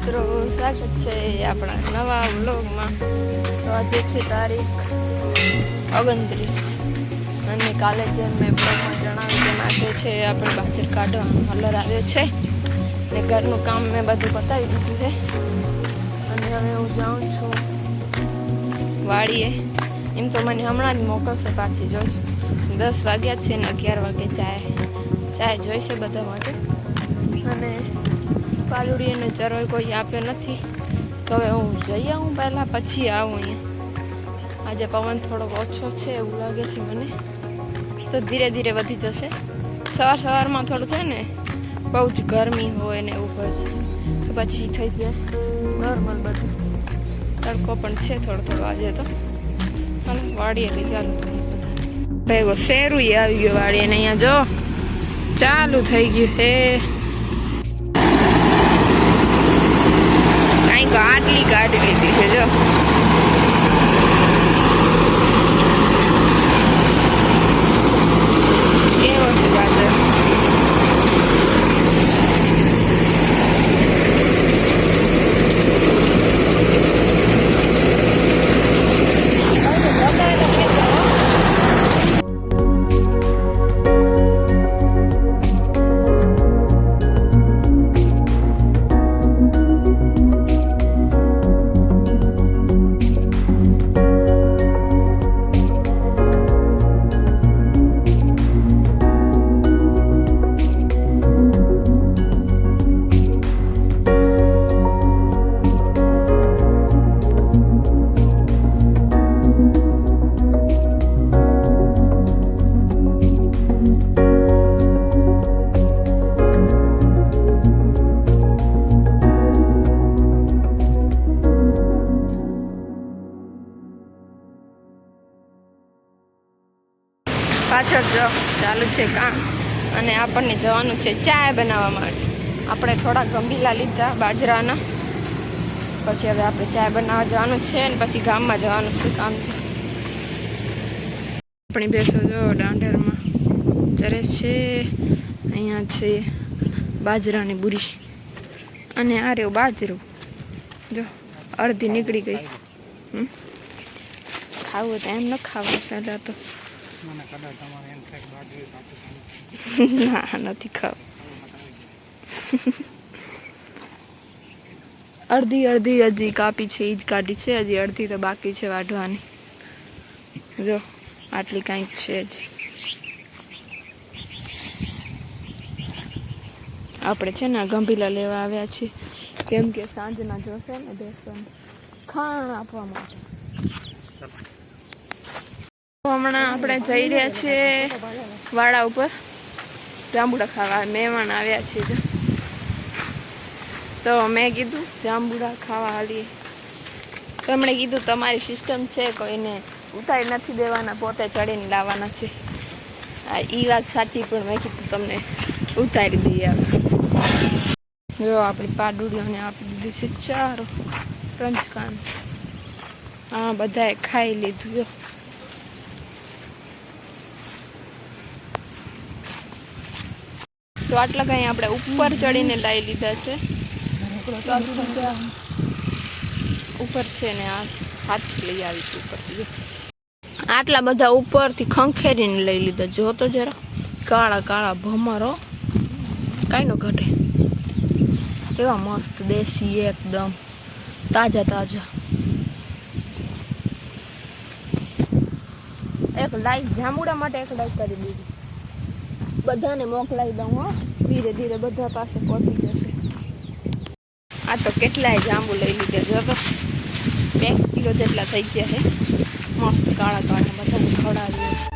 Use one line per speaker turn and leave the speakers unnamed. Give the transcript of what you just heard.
મિત્રો, સ્વાગત છે આપણા નવા વ્લોગમાં। તો આજે છે તારીખ 29 અને કાલે જેમ મેં બ્લોગમાં જણાવ્યું તેમ આજે છે આપણે બાજર કાઢવાનો કલર આવ્યો છે ને ઘરનું કામ મેં બધું પતાવી દીધું છે અને હવે હું જાઉં છું વાડીએ। એમ તો મને હમણાં જ મોકલશે પાછી, જોઈશું 10 વાગ્યા છે ને 11 વાગે ચાય જોઈશે બધા માટે। અને પાલુડી અને ચરોય કોઈ આપ્યો નથી, તો હવે હું જઈ આવું પહેલાં, પછી આવું અહીંયા। આજે પવન થોડો ઓછો છે એવું લાગે છે મને, તો ધીરે ધીરે વધી જશે। સવારમાં થોડું થાય ને બહુ જ ગરમી હોય ને એવું હોય છે, તો પછી થઈ જાય નોર્મલ બધું। તડકો પણ છે થોડો આજે તો। ચાલો વાડીએ લઈ ચાલુ ભેગો શેરું આવી ગયો વાડીએ ને અહીંયા જો ચાલુ થઈ ગયું છે। કંઈક આટલી કાઢી લીધી છે જો, કેવો છે ગાજર। પાછળ જો ચાલુ છે કામ અને આપણને જવાનું છે ચાય બનાવવા માટે। આપણે થોડા ગંભીલા લીધા બાજરાના, પછી હવે આપણે ચાય બનાવવા જવાનું છે અને પછી ગામમાં જવાનું છે કામથી। આપણી ભેંસો જો દાંઢેરમાં ચરે છે। અહીંયા છે બાજરાની બુરી અને આ રહ્યું બાજરું, જો અડધી નીકળી ગઈ। ખાવું તો એમ ન ખાવું પહેલાં તો ના નથી ખાવું। અડધી હજી કાપી છે, એ જ કાઢી છે, હજી અડધી તો બાકી છે વાઢવાની। જો આટલી કાંઈક છે જ। આપણે છે ને ગંભીલા લેવા આવ્યા છીએ, કેમ કે સાંજના જોશે ને બેસવાનું ખાણ આપવા માટે। હમણાં આપણે જઈ રહ્યા છીએ વાડા ઉપર જાંબુડા ખાવા, મહેમાન આવ્યા છે તો મેં કીધું જાંબુડા ખાવા હાલીએ, તો એમણે કીધું તમારી સિસ્ટમ છે, કોઈને ઉતારી નથી દેવાના, પોતે ચડીને લાવવાના છે। એ વાત સાચી, પણ મેં કીધું તમને ઉતારી દઈએ આપણે। જો આપણી પાડુડીઓને આપી દીધું છે ચારો રંજકાન। હા બધાએ ખાઈ લીધું જો। તો આટલા કઈ આપણે ઉપર ચડીને લાવી લીધા છે, ઉપર છે ને આ હાથ લઈ આવીશું ઉપરથી। આટલા બધા ઉપરથી ખંખેરીને લઈ લીધા, જો તો જરા કાળા કાળા ભમરો કાંઈ નો ઘટે, એવા મસ્ત દેશી એકદમ તાજા। એક લાઈક જાંબુડા માટે એક લાઈક કરી દીધી, બધાને મોકલાવી દઉં હો, ધીરે ધીરે બધા પાસે પહોંચી જશે। આ તો કેટલાય જાંબુ લઈ લીધા, જો તો 2 કિલો જેટલા થઈ ગયા છે, મસ્ત કાળા બધાને ખવડાવીએ।